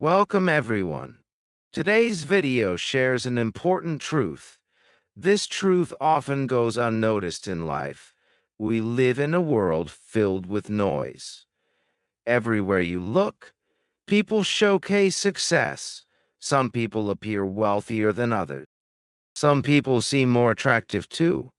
Welcome everyone. Today's video shares an important truth. This truth often goes unnoticed in life. We live in a world filled with noise. Everywhere you look, people showcase success. Some people appear wealthier than others. Some people seem more attractive too.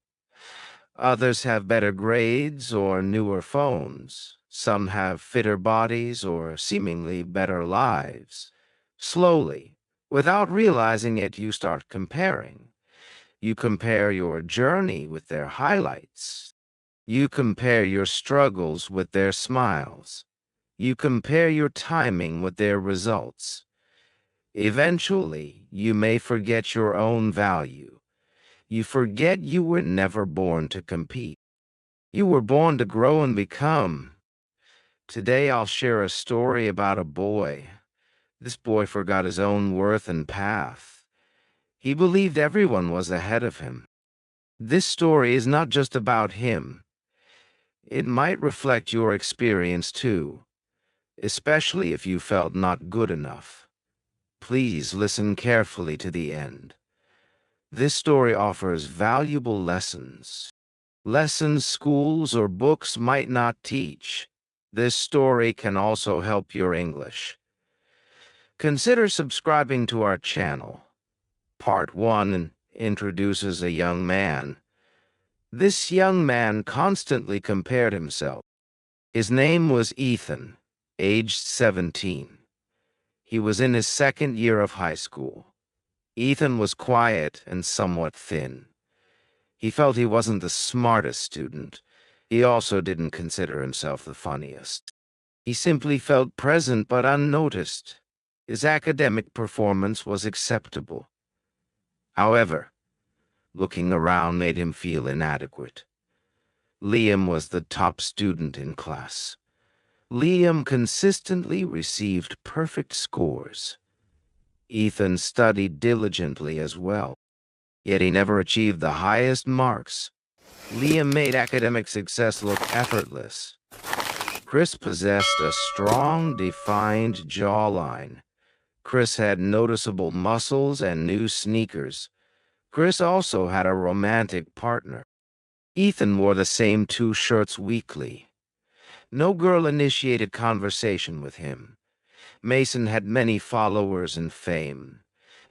Others have better grades or newer phones. Some have fitter bodies or seemingly better lives. Slowly, without realizing it, you start comparing. You compare your journey with their highlights. You compare your struggles with their smiles. You compare your timing with their results. Eventually, you may forget your own value. You forget you were never born to compete. You were born to grow and become. Today I'll share a story about a boy. This boy forgot his own worth and path. He believed everyone was ahead of him. This story is not just about him. It might reflect your experience too, especially if you felt not good enough. Please listen carefully to the end. This story offers valuable lessons. Lessons schools or books might not teach. This story can also help your English. Consider subscribing to our channel. Part 1 introduces a young man. This young man constantly compared himself. His name was Ethan, aged 17. He was in his second year of high school. Ethan was quiet and somewhat thin. He felt he wasn't the smartest student. He also didn't consider himself the funniest. He simply felt present but unnoticed. His academic performance was acceptable. However, looking around made him feel inadequate. Liam was the top student in class. Liam consistently received perfect scores. Ethan studied diligently as well, yet he never achieved the highest marks. Liam made academic success look effortless. Chris possessed a strong, defined jawline. Chris had noticeable muscles and new sneakers. Chris also had a romantic partner. Ethan wore the same two shirts weekly. No girl initiated conversation with him. Mason had many followers and fame.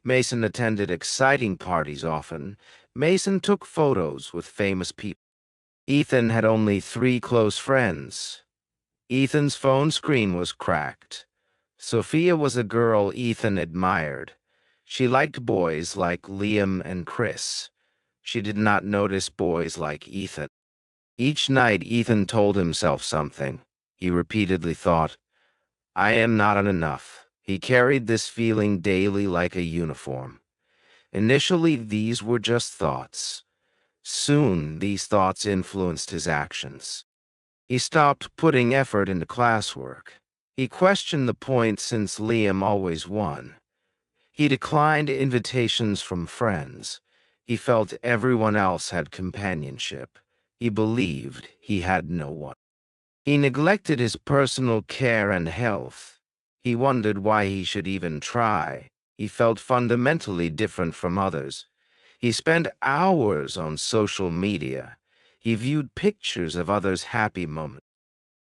Mason attended exciting parties often. Mason took photos with famous people. Ethan had only 3 close friends. Ethan's phone screen was cracked. Sophia was a girl Ethan admired. She liked boys like Liam and Chris. She did not notice boys like Ethan. Each night Ethan told himself something. He repeatedly thought, "I am not enough." He carried this feeling daily like a uniform. Initially, these were just thoughts. Soon, these thoughts influenced his actions. He stopped putting effort into classwork. He questioned the point since Liam always won. He declined invitations from friends. He felt everyone else had companionship. He believed he had no one. He neglected his personal care and health. He wondered why he should even try. He felt fundamentally different from others. He spent hours on social media. He viewed pictures of others' happy moments.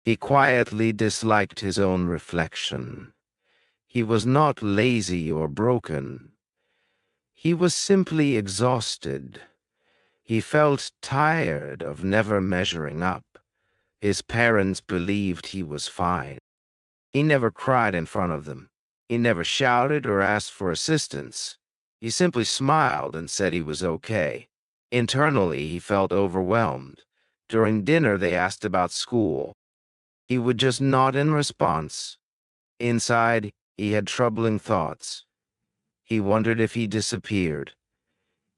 He quietly disliked his own reflection. He was not lazy or broken. He was simply exhausted. He felt tired of never measuring up. His parents believed he was fine. He never cried in front of them. He never shouted or asked for assistance. He simply smiled and said he was okay. Internally, he felt overwhelmed. During dinner, they asked about school. He would just nod in response. Inside, he had troubling thoughts. He wondered if he disappeared.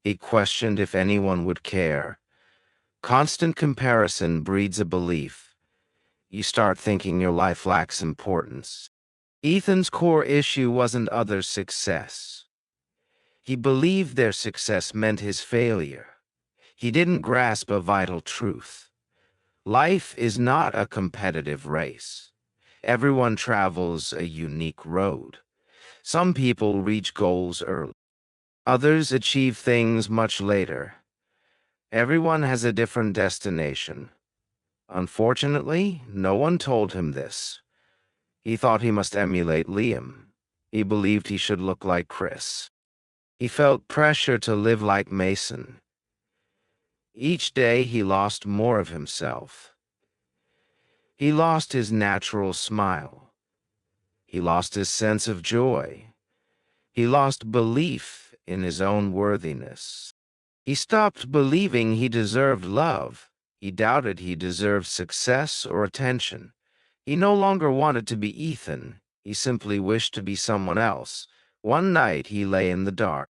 He questioned if anyone would care. Constant comparison breeds a belief. You start thinking your life lacks importance. Ethan's core issue wasn't others' success. He believed their success meant his failure. He didn't grasp a vital truth. Life is not a competitive race. Everyone travels a unique road. Some people reach goals early. Others achieve things much later. Everyone has a different destination. Unfortunately, no one told him this. He thought he must emulate Liam. He believed he should look like Chris. He felt pressure to live like Mason. Each day he lost more of himself. He lost his natural smile. He lost his sense of joy. He lost belief in his own worthiness. He stopped believing he deserved love. He doubted he deserved success or attention. He no longer wanted to be Ethan. He simply wished to be someone else. One night he lay in the dark.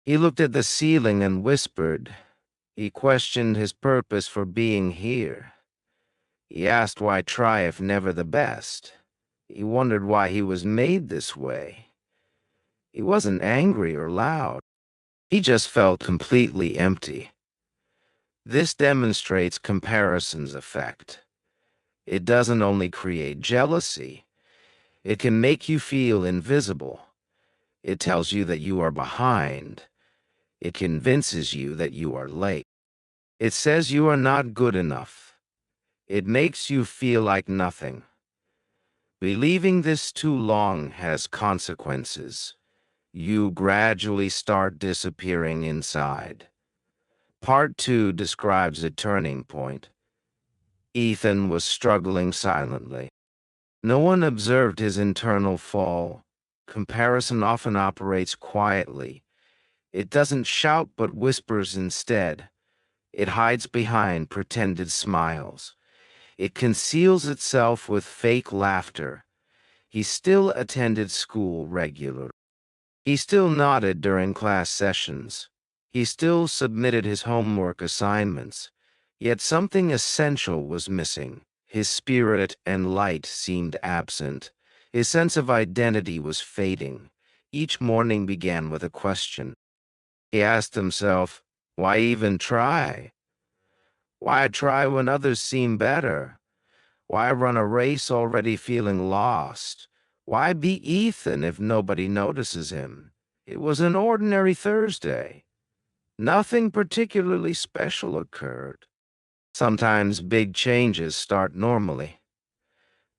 He looked at the ceiling and whispered. He questioned his purpose for being here. He asked why try if never the best. He wondered why he was made this way. He wasn't angry or loud. He just felt completely empty. This demonstrates comparison's effect. It doesn't only create jealousy, it can make you feel invisible. It tells you that you are behind. It convinces you that you are late. It says you are not good enough. It makes you feel like nothing. Believing this too long has consequences. You gradually start disappearing inside. Part 2 describes a turning point. Ethan was struggling silently. No one observed his internal fall. Comparison often operates quietly. It doesn't shout but whispers instead. It hides behind pretended smiles. It conceals itself with fake laughter. He still attended school regularly. He still nodded during class sessions. He still submitted his homework assignments. Yet something essential was missing. His spirit and light seemed absent. His sense of identity was fading. Each morning began with a question. He asked himself, why even try? Why try when others seem better? Why run a race already feeling lost? Why be Ethan if nobody notices him? It was an ordinary Thursday. Nothing particularly special occurred. Sometimes big changes start normally.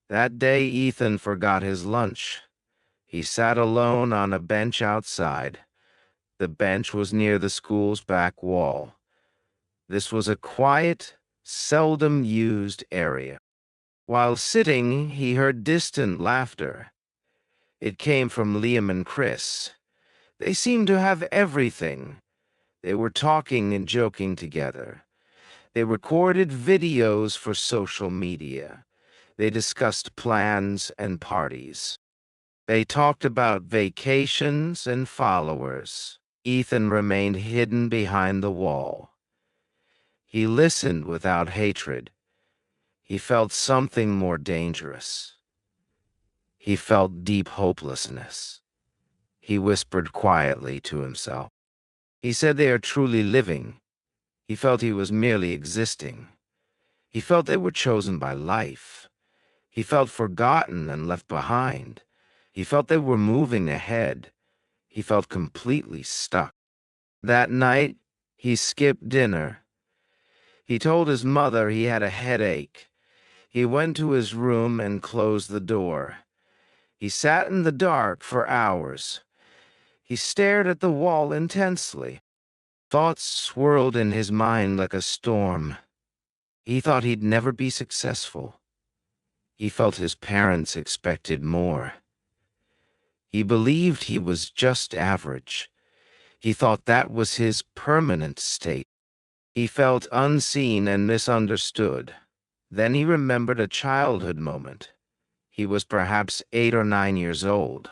That day, Ethan forgot his lunch. He sat alone on a bench outside. The bench was near the school's back wall. This was a quiet, seldom used area. While sitting, he heard distant laughter. It came from Liam and Chris. They seemed to have everything. They were talking and joking together. They recorded videos for social media. They discussed plans and parties. They talked about vacations and followers. Ethan remained hidden behind the wall. He listened without hatred. He felt something more dangerous. He felt deep hopelessness. He whispered quietly to himself. He said they are truly living. He felt he was merely existing. He felt they were chosen by life. He felt forgotten and left behind. He felt they were moving ahead. He felt completely stuck. That night, he skipped dinner. He told his mother he had a headache. He went to his room and closed the door. He sat in the dark for hours. He stared at the wall intensely. Thoughts swirled in his mind like a storm. He thought he'd never be successful. He felt his parents expected more. He believed he was just average. He thought that was his permanent state. He felt unseen and misunderstood. Then he remembered a childhood moment. He was perhaps 8 or 9 years old.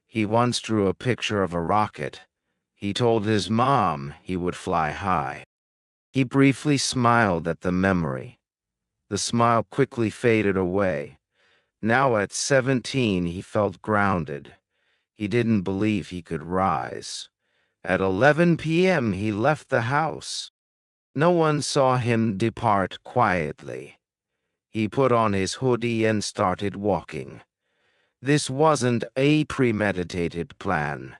He once drew a picture of a rocket. He told his mom he would fly high. He briefly smiled at the memory. The smile quickly faded away. Now at 17, he felt grounded. He didn't believe he could rise. At 11 p.m., he left the house. No one saw him depart quietly. He put on his hoodie and started walking. This wasn't a premeditated plan.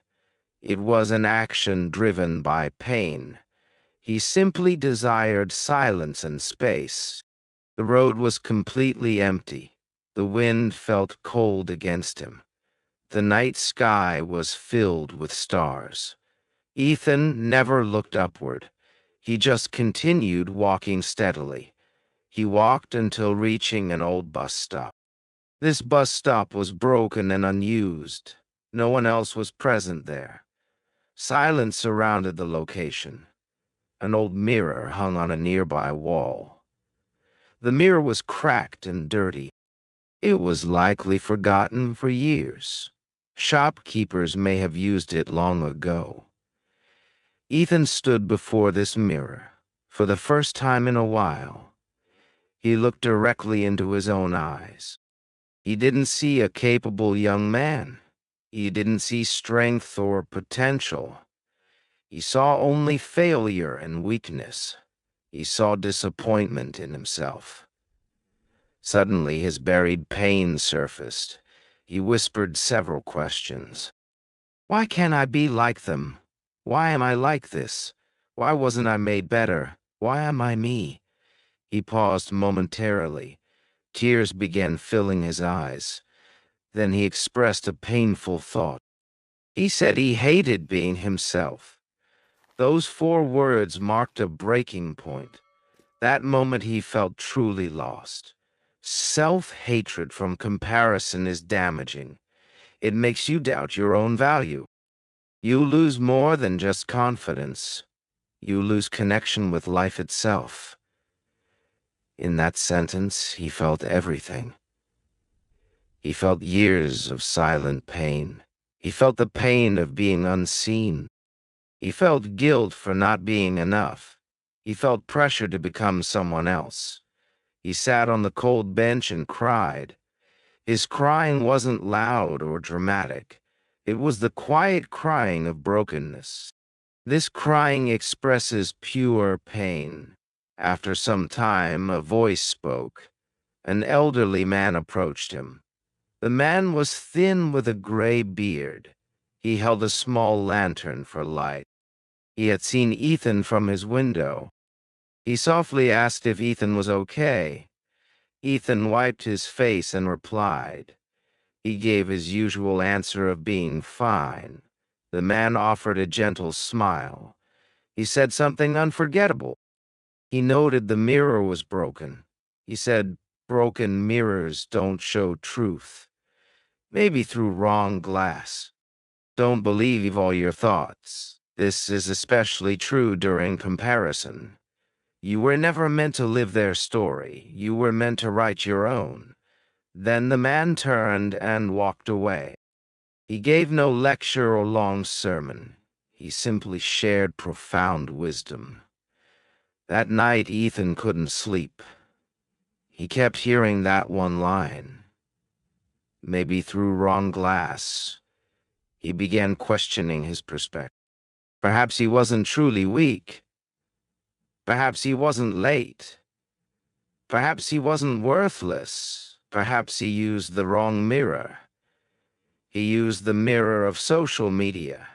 It was an action driven by pain. He simply desired silence and space. The road was completely empty. The wind felt cold against him. The night sky was filled with stars. Ethan never looked upward. He just continued walking steadily. He walked until reaching an old bus stop. This bus stop was broken and unused. No one else was present there. Silence surrounded the location. An old mirror hung on a nearby wall. The mirror was cracked and dirty. It was likely forgotten for years. Shopkeepers may have used it long ago. Ethan stood before this mirror. For the first time in a while, he looked directly into his own eyes. He didn't see a capable young man. He didn't see strength or potential. He saw only failure and weakness. He saw disappointment in himself. Suddenly, his buried pain surfaced. He whispered several questions. Why can't I be like them? Why am I like this? Why wasn't I made better? Why am I me? He paused momentarily. Tears began filling his eyes. Then he expressed a painful thought. He said he hated being himself. Those 4 words marked a breaking point. That moment he felt truly lost. Self-hatred from comparison is damaging. It makes you doubt your own value. You lose more than just confidence. You lose connection with life itself. In that sentence, he felt everything. He felt years of silent pain. He felt the pain of being unseen. He felt guilt for not being enough. He felt pressure to become someone else. He sat on the cold bench and cried. His crying wasn't loud or dramatic. It was the quiet crying of brokenness. This crying expresses pure pain. After some time, a voice spoke. An elderly man approached him. The man was thin with a gray beard. He held a small lantern for light. He had seen Ethan from his window. He softly asked if Ethan was okay. Ethan wiped his face and replied. He gave his usual answer of being fine. The man offered a gentle smile. He said something unforgettable. He noted the mirror was broken. He said, broken mirrors don't show truth. Maybe through wrong glass. Don't believe all your thoughts. This is especially true during comparison. You were never meant to live their story. You were meant to write your own. Then the man turned and walked away. He gave no lecture or long sermon. He simply shared profound wisdom. That night, Ethan couldn't sleep. He kept hearing that one line. Maybe through wrong glass. He began questioning his perspective. Perhaps he wasn't truly weak. Perhaps he wasn't late. Perhaps he wasn't worthless. Perhaps he used the wrong mirror. He used the mirror of social media.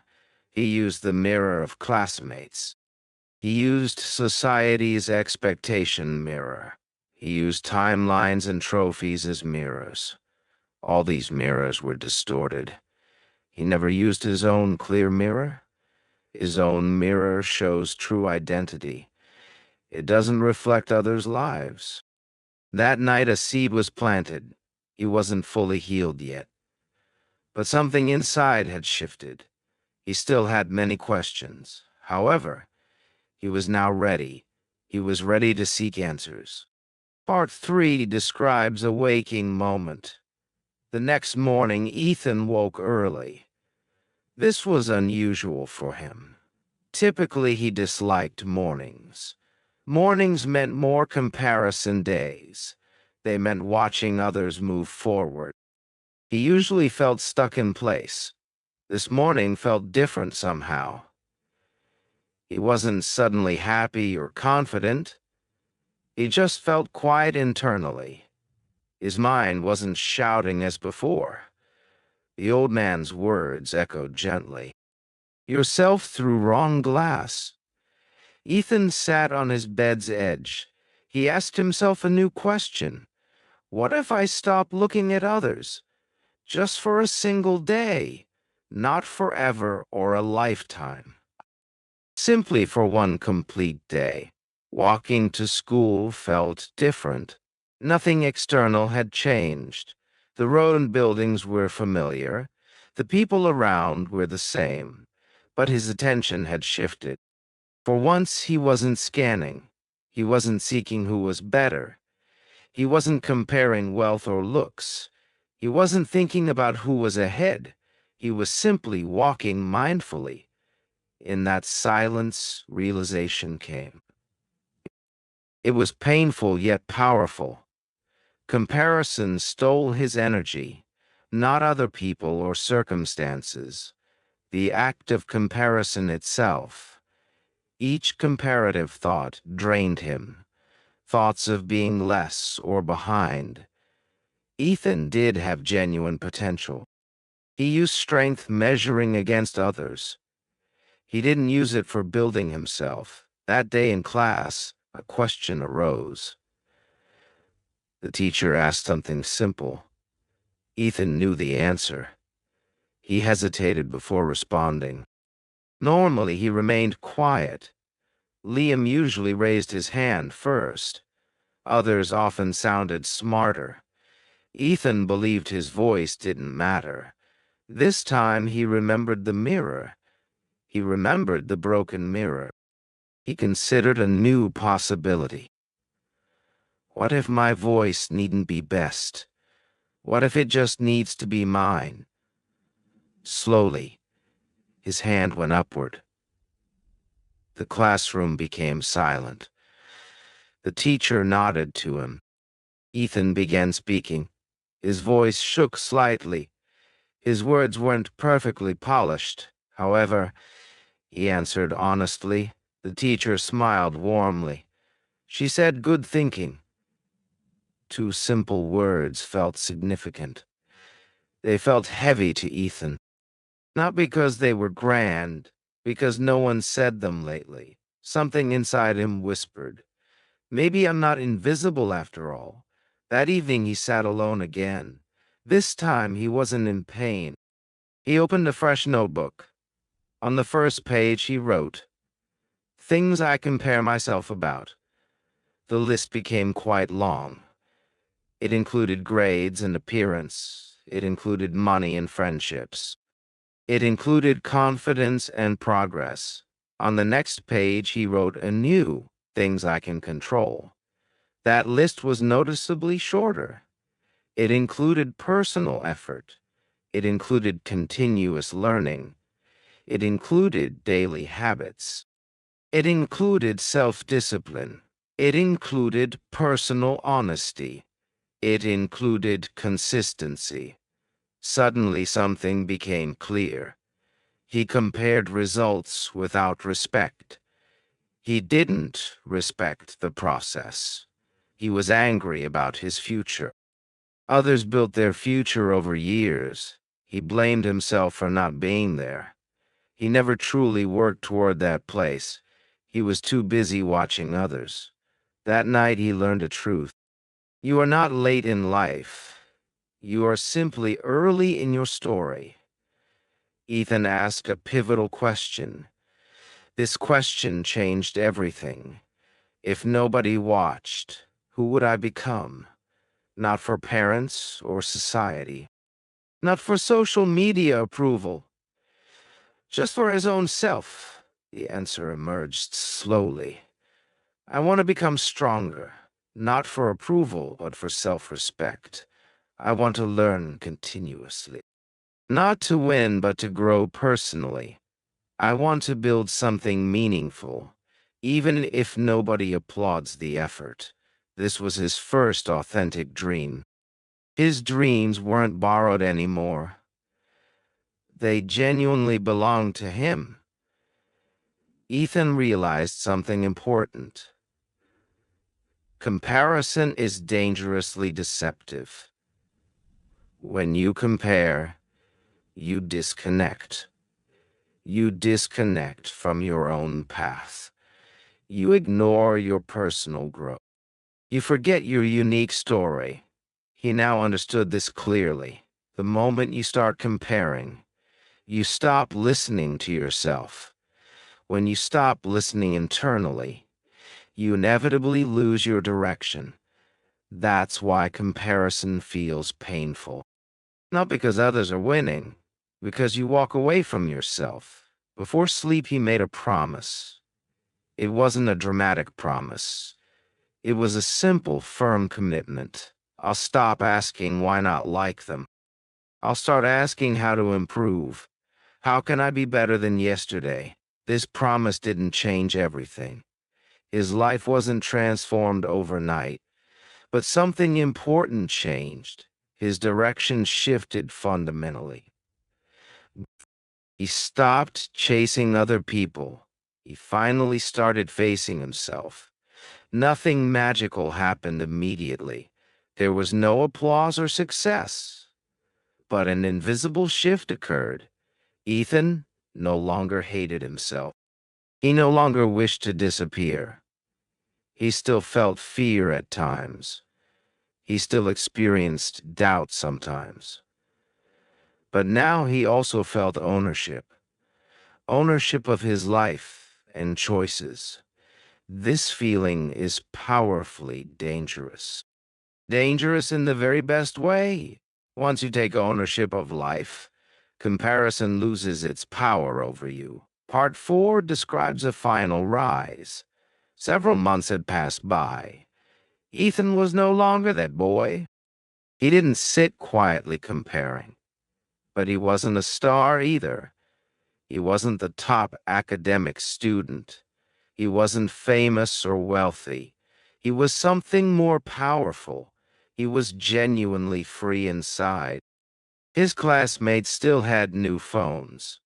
He used the mirror of classmates. He used society's expectation mirror. He used timelines and trophies as mirrors. All these mirrors were distorted. He never used his own clear mirror. His own mirror shows true identity. It doesn't reflect others' lives. That night a seed was planted. He wasn't fully healed yet. But something inside had shifted. He still had many questions. However, he was now ready. He was ready to seek answers. Part 3 describes a waking moment. The next morning, Ethan woke early. This was unusual for him. Typically, he disliked mornings. Mornings meant more comparison days. They meant watching others move forward. He usually felt stuck in place. This morning felt different somehow. He wasn't suddenly happy or confident. He just felt quiet internally. His mind wasn't shouting as before. The old man's words echoed gently. Yourself through wrong glass. Ethan sat on his bed's edge. He asked himself a new question. What if I stop looking at others? Just for a single day, not forever or a lifetime. Simply for one complete day. Walking to school felt different. Nothing external had changed. The road and buildings were familiar. The people around were the same. But his attention had shifted. For once, he wasn't scanning. He wasn't seeking who was better. He wasn't comparing wealth or looks. He wasn't thinking about who was ahead. He was simply walking mindfully. In that silence, realization came. It was painful yet powerful. Comparison stole his energy, not other people or circumstances. The act of comparison itself. Each comparative thought drained him. Thoughts of being less or behind. Ethan did have genuine potential. He used strength measuring against others. He didn't use it for building himself. That day in class, a question arose. The teacher asked something simple. Ethan knew the answer. He hesitated before responding. Normally, he remained quiet. Liam usually raised his hand first. Others often sounded smarter. Ethan believed his voice didn't matter. This time he remembered the mirror. He remembered the broken mirror. He considered a new possibility. What if my voice needn't be best? What if it just needs to be mine? Slowly, his hand went upward. The classroom became silent. The teacher nodded to him. Ethan began speaking. His voice shook slightly. His words weren't perfectly polished. However, he answered honestly. The teacher smiled warmly. She said, "Good thinking." Two simple words felt significant. They felt heavy to Ethan. Not because they were grand, because no one said them lately. Something inside him whispered, maybe I'm not invisible after all. That evening he sat alone again. This time he wasn't in pain. He opened a fresh notebook. On the first page he wrote, "Things I compare myself about." The list became quite long. It included grades and appearance. It included money and friendships. It included confidence and progress. On the next page, he wrote anew, "Things I can control." That list was noticeably shorter. It included personal effort. It included continuous learning. It included daily habits. It included self-discipline. It included personal honesty. It included consistency. Suddenly something became clear. He compared results without respect. He didn't respect the process. He was angry about his future. Others built their future over years. He blamed himself for not being there. He never truly worked toward that place. He was too busy watching others. That night he learned a truth. You are not late in life. You are simply early in your story. Ethan asked a pivotal question. This question changed everything. If nobody watched, who would I become? Not for parents or society. Not for social media approval. Just for his own self. The answer emerged slowly. I want to become stronger. Not for approval, but for self-respect. I want to learn continuously. Not to win, but to grow personally. I want to build something meaningful, even if nobody applauds the effort. This was his first authentic dream. His dreams weren't borrowed anymore. They genuinely belonged to him. Ethan realized something important. Comparison is dangerously deceptive. When you compare, You disconnect. You disconnect from your own path. You ignore your personal growth. You forget your unique story. He now understood this clearly. The moment you start comparing, you stop listening to yourself. When you stop listening internally, you inevitably lose your direction. That's why comparison feels painful. Not because others are winning, because you walk away from yourself. Before sleep, he made a promise. It wasn't a dramatic promise. It was a simple, firm commitment. I'll stop asking why not like them. I'll start asking how to improve. How can I be better than yesterday? This promise didn't change everything. His life wasn't transformed overnight, but something important changed. His direction shifted fundamentally. He stopped chasing other people. He finally started facing himself. Nothing magical happened immediately. There was no applause or success, but an invisible shift occurred. Ethan no longer hated himself. He no longer wished to disappear. He still felt fear at times. He still experienced doubt sometimes. But now he also felt ownership. Ownership of his life and choices. This feeling is powerfully dangerous. Dangerous in the very best way. Once you take ownership of life, comparison loses its power over you. Part 4 describes a final rise. Several months had passed by. Ethan was no longer that boy. He didn't sit quietly comparing. But he wasn't a star either. He wasn't the top academic student. He wasn't famous or wealthy. He was something more powerful. He was genuinely free inside. His classmates still had new phones.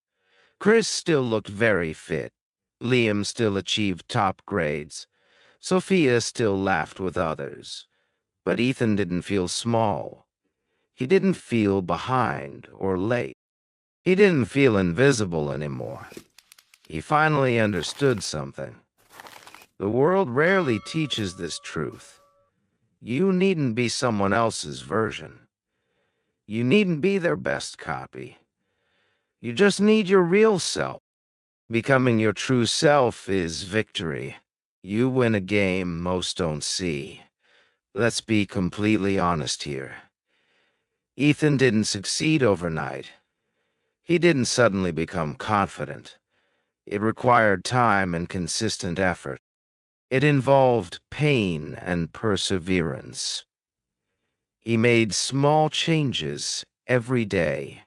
Chris still looked very fit. Liam still achieved top grades. Sophia still laughed with others. But Ethan didn't feel small. He didn't feel behind or late. He didn't feel invisible anymore. He finally understood something. The world rarely teaches this truth. You needn't be someone else's version. You needn't be their best copy. You just need your real self. Becoming your true self is victory. You win a game most don't see. Let's be completely honest here. Ethan didn't succeed overnight. He didn't suddenly become confident. It required time and consistent effort. It involved pain and perseverance. He made small changes every day.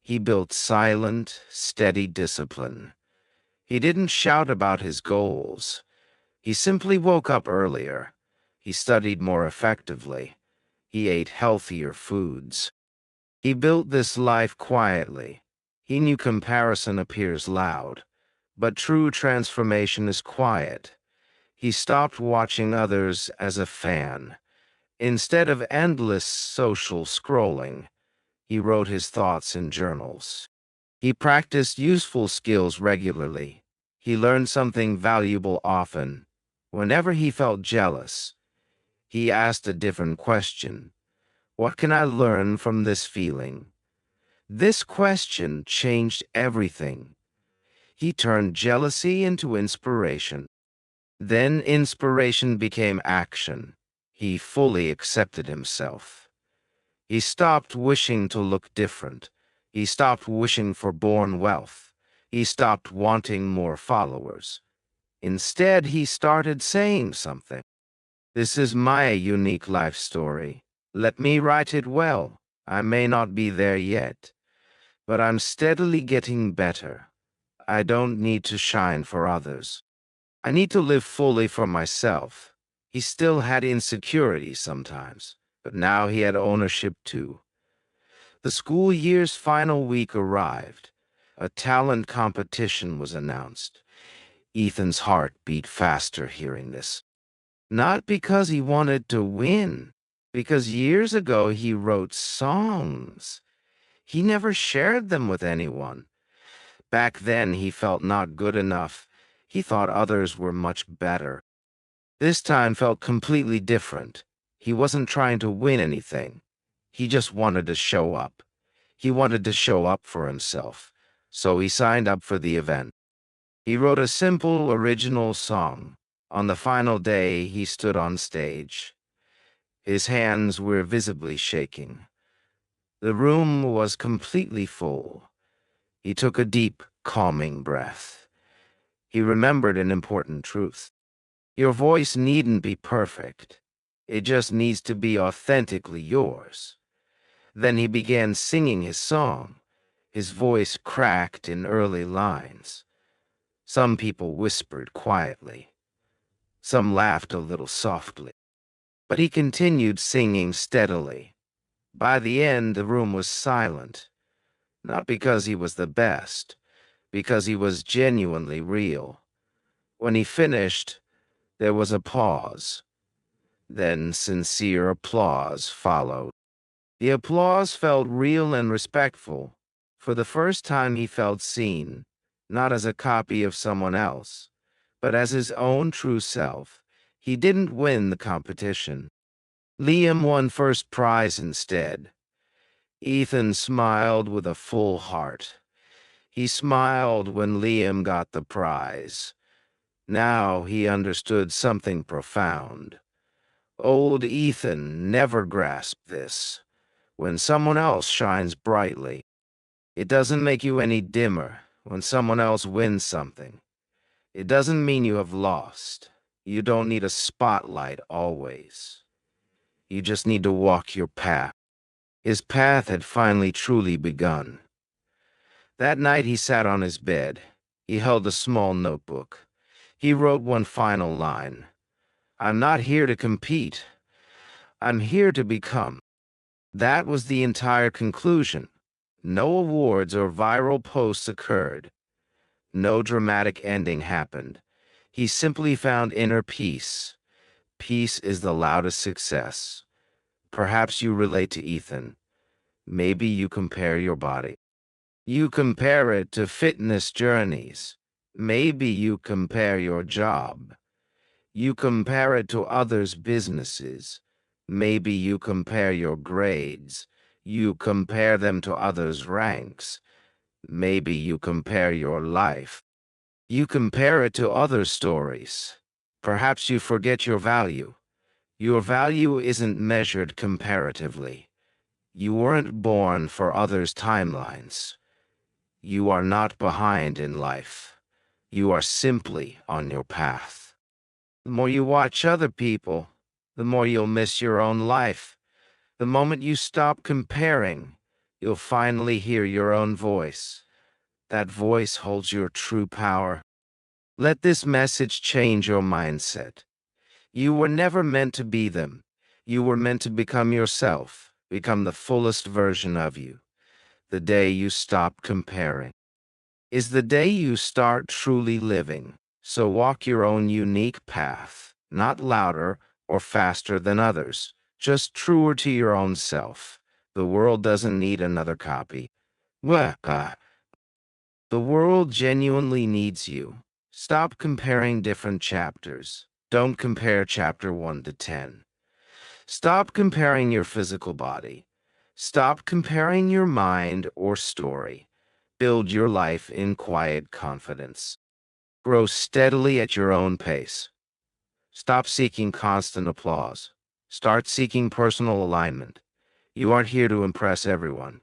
He built silent, steady discipline. He didn't shout about his goals. He simply woke up earlier. He studied more effectively. He ate healthier foods. He built this life quietly. He knew comparison appears loud, but true transformation is quiet. He stopped watching others as a fan. Instead of endless social scrolling, he wrote his thoughts in journals. He practiced useful skills regularly. He learned something valuable often. Whenever he felt jealous, he asked a different question. What can I learn from this feeling? This question changed everything. He turned jealousy into inspiration. Then inspiration became action. He fully accepted himself. He stopped wishing to look different. He stopped wishing for born wealth. He stopped wanting more followers. Instead, he started saying something. This is my unique life story. Let me write it well. I may not be there yet, but I'm steadily getting better. I don't need to shine for others. I need to live fully for myself. He still had insecurities sometimes, but now he had ownership too. The school year's final week arrived. A talent competition was announced. Ethan's heart beat faster hearing this. Not because he wanted to win, because years ago he wrote songs. He never shared them with anyone. Back then, he felt not good enough. He thought others were much better. This time felt completely different. He wasn't trying to win anything. He just wanted to show up. He wanted to show up for himself. So he signed up for the event. He wrote a simple, original song. On the final day, he stood on stage. His hands were visibly shaking. The room was completely full. He took a deep, calming breath. He remembered an important truth. Your voice needn't be perfect. It just needs to be authentically yours. Then he began singing his song. His voice cracked in early lines. Some people whispered quietly. Some laughed a little softly. But he continued singing steadily. By the end, the room was silent. Not because he was the best, because he was genuinely real. When he finished, there was a pause. Then sincere applause followed. The applause felt real and respectful. For the first time he felt seen, not as a copy of someone else, but as his own true self. He didn't win the competition. Liam won first prize instead. Ethan smiled with a full heart. He smiled when Liam got the prize. Now he understood something profound. Old Ethan never grasped this. When someone else shines brightly, it doesn't make you any dimmer. When someone else wins something, it doesn't mean you have lost. You don't need a spotlight always. You just need to walk your path. His path had finally truly begun. That night he sat on his bed. He held a small notebook. He wrote one final line. I'm not here to compete. I'm here to become. That was the entire conclusion. No awards or viral posts occurred. No dramatic ending happened. He simply found inner peace. Peace is the loudest success. Perhaps you relate to Ethan. Maybe you compare your body. You compare it to fitness journeys. Maybe you compare your job. You compare it to others' businesses. Maybe you compare your grades. You compare them to others' ranks. Maybe you compare your life. You compare it to other stories. Perhaps you forget your value. Your value isn't measured comparatively. You weren't born for others' timelines. You are not behind in life. You are simply on your path. The more you watch other people, the more you'll miss your own life. The moment you stop comparing, you'll finally hear your own voice. That voice holds your true power. Let this message change your mindset. You were never meant to be them. You were meant to become yourself, become the fullest version of you. The day you stop comparing is the day you start truly living. So walk your own unique path, not louder or faster than others, just truer to your own self. The world doesn't need another copy. Well, the world genuinely needs you. Stop comparing different chapters. Don't compare chapter 1 to 10. Stop comparing your physical body. Stop comparing your mind or story. Build your life in quiet confidence. Grow steadily at your own pace. Stop seeking constant applause. Start seeking personal alignment. You aren't here to impress everyone.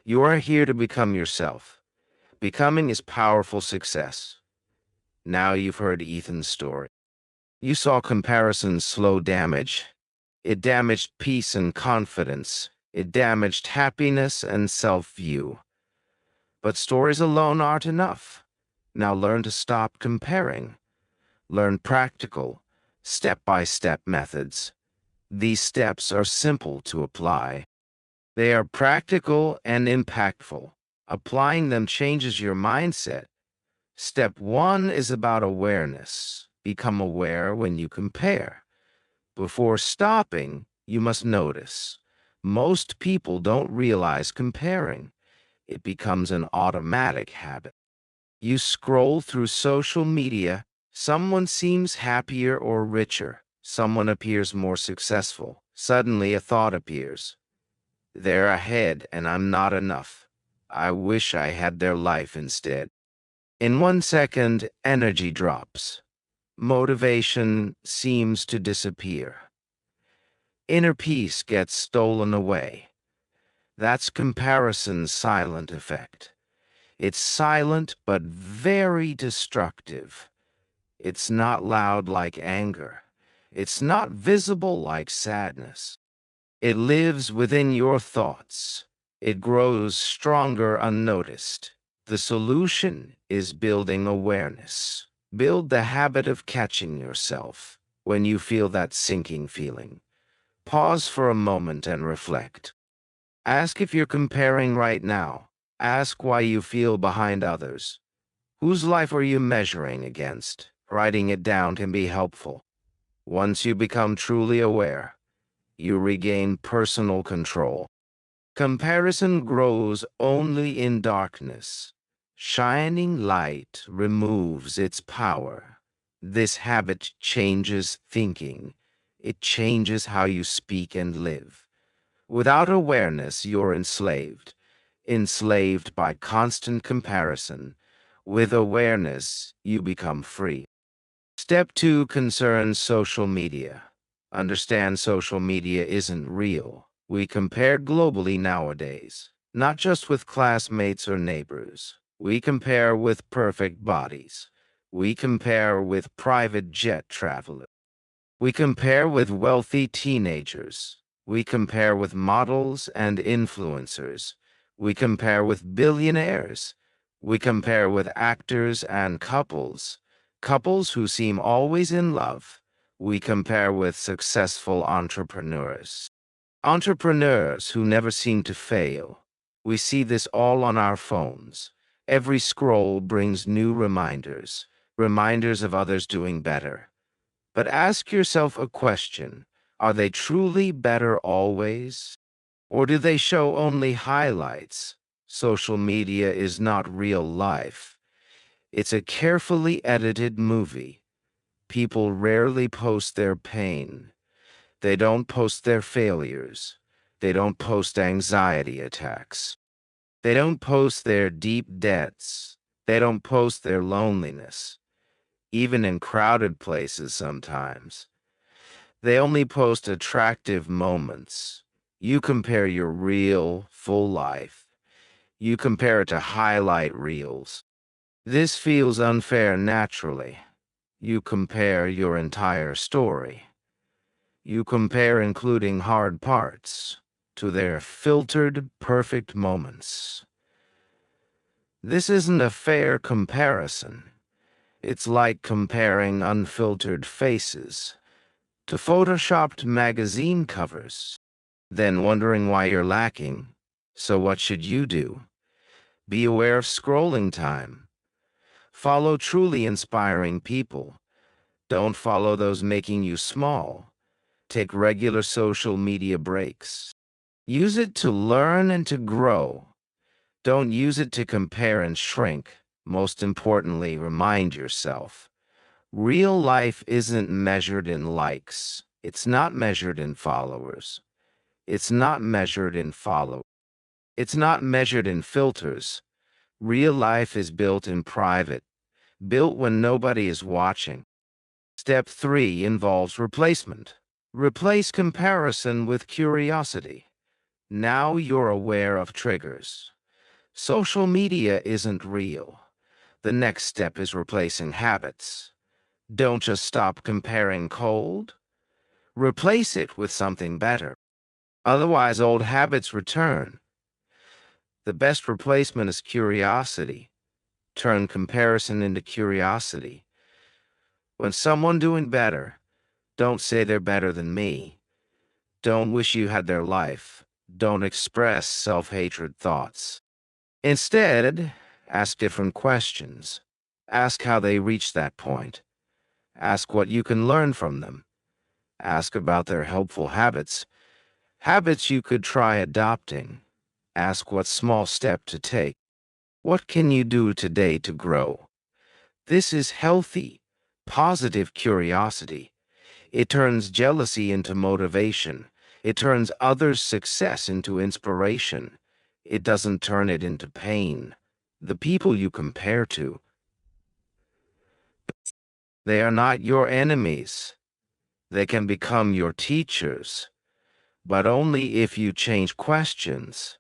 You are here to become yourself. Becoming is powerful success. Now you've heard Ethan's story. You saw comparison's slow damage. It damaged peace and confidence. It damaged happiness and self-view. But stories alone aren't enough. Now learn to stop comparing. Learn practical, step-by-step methods. These steps are simple to apply. They are practical and impactful. Applying them changes your mindset. Step 1 is about awareness. Become aware when you compare. Before stopping, you must notice. Most people don't realize comparing. It becomes an automatic habit. You scroll through social media, someone seems happier or richer, someone appears more successful. Suddenly a thought appears. They're ahead and I'm not enough. I wish I had their life instead. In 1 second, energy drops. Motivation seems to disappear. Inner peace gets stolen away. That's comparison's silent effect. It's silent but very destructive. It's not loud like anger. It's not visible like sadness. It lives within your thoughts. It grows stronger unnoticed. The solution is building awareness. Build the habit of catching yourself when you feel that sinking feeling. Pause for a moment and reflect. Ask if you're comparing right now. Ask why you feel behind others. Whose life are you measuring against? Writing it down can be helpful. Once you become truly aware, you regain personal control. Comparison grows only in darkness. Shining light removes its power. This habit changes thinking. It changes how you speak and live. Without awareness, you're enslaved. Enslaved by constant comparison. With awareness, you become free. Step 2 concerns social media. Understand social media isn't real. We compare globally nowadays, not just with classmates or neighbors. We compare with perfect bodies. We compare with private jet travelers. We compare with wealthy teenagers. We compare with models and influencers. We compare with billionaires. We compare with actors and couples. Couples who seem always in love. We compare with successful entrepreneurs. Entrepreneurs who never seem to fail. We see this all on our phones. Every scroll brings new reminders, reminders of others doing better. But ask yourself a question. Are they truly better always? Or do they show only highlights? Social media is not real life. It's a carefully edited movie. People rarely post their pain. They don't post their failures. They don't post anxiety attacks. They don't post their deep debts. They don't post their loneliness, even in crowded places sometimes. They only post attractive moments. You compare your real, full life. You compare it to highlight reels. This feels unfair naturally. You compare your entire story. You compare including hard parts to their filtered, perfect moments. This isn't a fair comparison. It's like comparing unfiltered faces to photoshopped magazine covers, then wondering why you're lacking. So what should you do? Be aware of scrolling time. Follow truly inspiring people. Don't follow those making you small. Take regular social media breaks. Use it to learn and to grow. Don't use it to compare and shrink. Most importantly, remind yourself. Real life isn't measured in likes. It's not measured in followers. It's not measured in follow. It's not measured in filters. Real life is built in private, built when nobody is watching. Step 3 involves replacement. Replace comparison with curiosity. Now you're aware of triggers. Social media isn't real. The next step is replacing habits. Don't just stop comparing cold. Replace it with something better. Otherwise, old habits return. The best replacement is curiosity. Turn comparison into curiosity. When someone doing better, don't say they're better than me. Don't wish you had their life. Don't express self-hatred thoughts. Instead, ask different questions. Ask how they reached that point. Ask what you can learn from them. Ask about their helpful habits. Habits you could try adopting. Ask what small step to take. What can you do today to grow? This is healthy, positive curiosity. It turns jealousy into motivation. It turns others' success into inspiration. It doesn't turn it into pain. The people you compare to, they are not your enemies. They can become your teachers, but only if you change questions.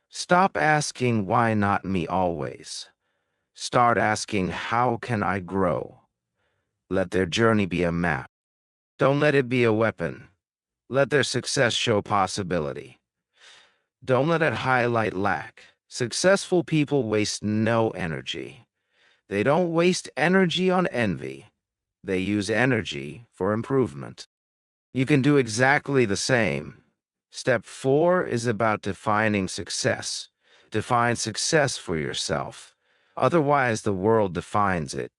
Stop asking, why not me always? Start asking, how can I grow? Let their journey be a map. Don't let it be a weapon. Let their success show possibility. Don't let it highlight lack. Successful people waste no energy. They don't waste energy on envy. They use energy for improvement. You can do exactly the same. Step 4 is about defining success. Define success for yourself. Otherwise, the world defines it.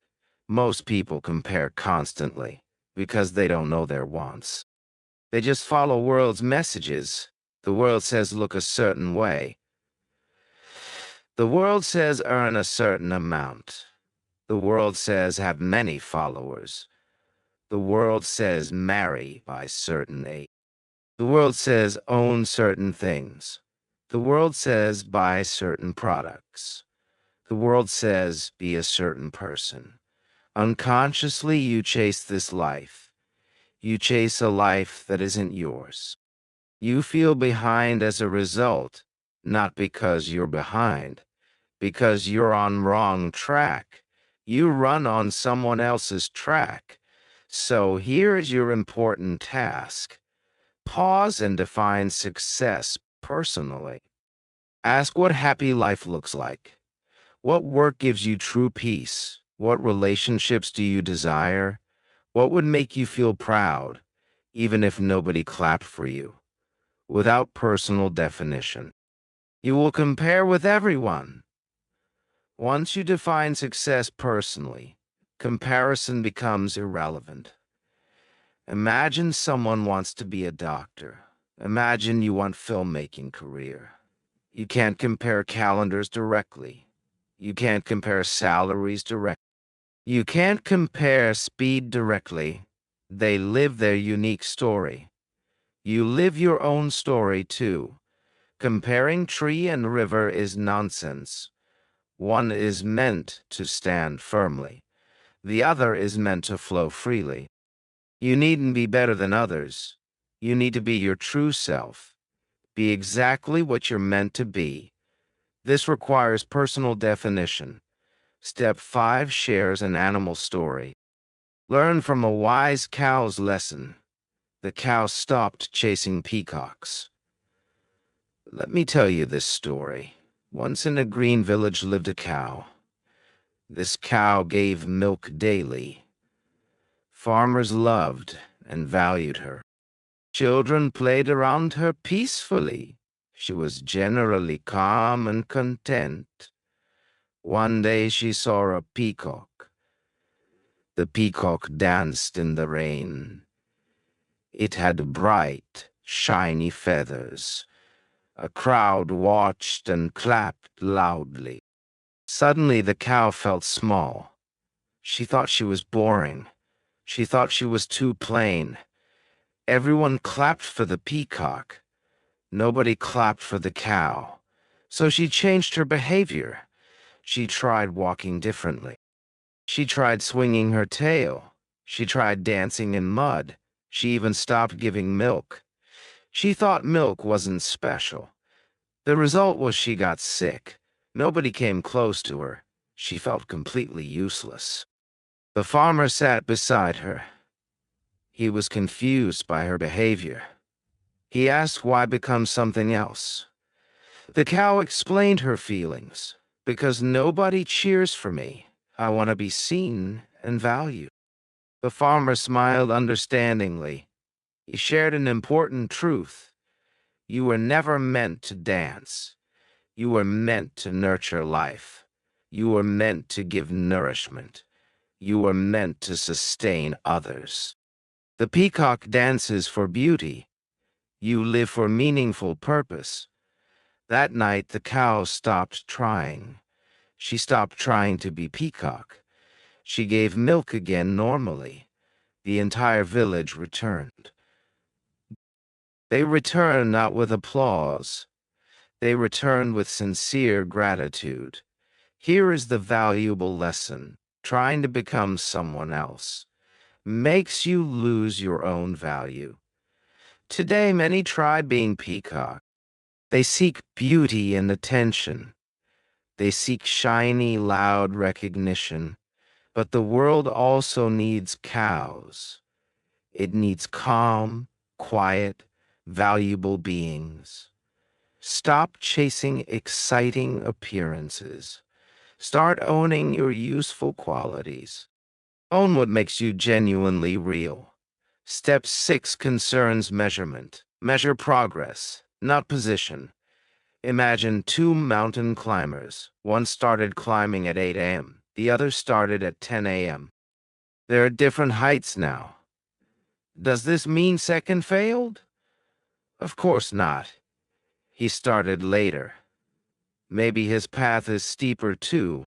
Most people compare constantly because they don't know their wants. They just follow world's messages. The world says look a certain way. The world says earn a certain amount. The world says have many followers. The world says marry by certain age. The world says own certain things. The world says buy certain products. The world says be a certain person. Unconsciously, you chase this life. You chase a life that isn't yours. You feel behind as a result, not because you're behind, because you're on wrong track. You run on someone else's track. So here's your important task. Pause and define success personally. Ask what happy life looks like. What work gives you true peace? What relationships do you desire? What would make you feel proud, even if nobody clapped for you? Without personal definition, you will compare with everyone. Once you define success personally, comparison becomes irrelevant. Imagine someone wants to be a doctor. Imagine you want filmmaking career. You can't compare calendars directly. You can't compare salaries directly. You can't compare speed directly. They live their unique story. You live your own story too. Comparing tree and river is nonsense. One is meant to stand firmly. The other is meant to flow freely. You needn't be better than others. You need to be your true self. Be exactly what you're meant to be. This requires personal definition. Step 5 shares an animal story. Learn from a wise cow's lesson. The cow stopped chasing peacocks. Let me tell you this story. Once in a green village lived a cow. This cow gave milk daily. Farmers loved and valued her. Children played around her peacefully. She was generally calm and content. One day she saw a peacock. The peacock danced in the rain. It had bright, shiny feathers. A crowd watched and clapped loudly. Suddenly the cow felt small. She thought she was boring. She thought she was too plain. Everyone clapped for the peacock. Nobody clapped for the cow. So she changed her behavior. She tried walking differently. She tried swinging her tail. She tried dancing in mud. She even stopped giving milk. She thought milk wasn't special. The result was she got sick. Nobody came close to her. She felt completely useless. The farmer sat beside her. He was confused by her behavior. He asked why become something else. The cow explained her feelings. Because nobody cheers for me. I want to be seen and valued. The farmer smiled understandingly. He shared an important truth. You were never meant to dance. You were meant to nurture life. You were meant to give nourishment. You were meant to sustain others. The peacock dances for beauty. You live for meaningful purpose. That night, the cow stopped trying. She stopped trying to be peacock. She gave milk again normally. The entire village returned. They returned not with applause. They returned with sincere gratitude. Here is the valuable lesson. Trying to become someone else makes you lose your own value. Today, many try being peacock. They seek beauty and attention. They seek shiny, loud recognition. But the world also needs cows. It needs calm, quiet, valuable beings. Stop chasing exciting appearances. Start owning your useful qualities. Own what makes you genuinely real. Step 6 concerns measurement. Measure progress, not position. Imagine two mountain climbers. One started climbing at 8 a.m. The other started at 10 a.m. They're at different heights now. Does this mean second failed? Of course not. He started later. Maybe his path is steeper too,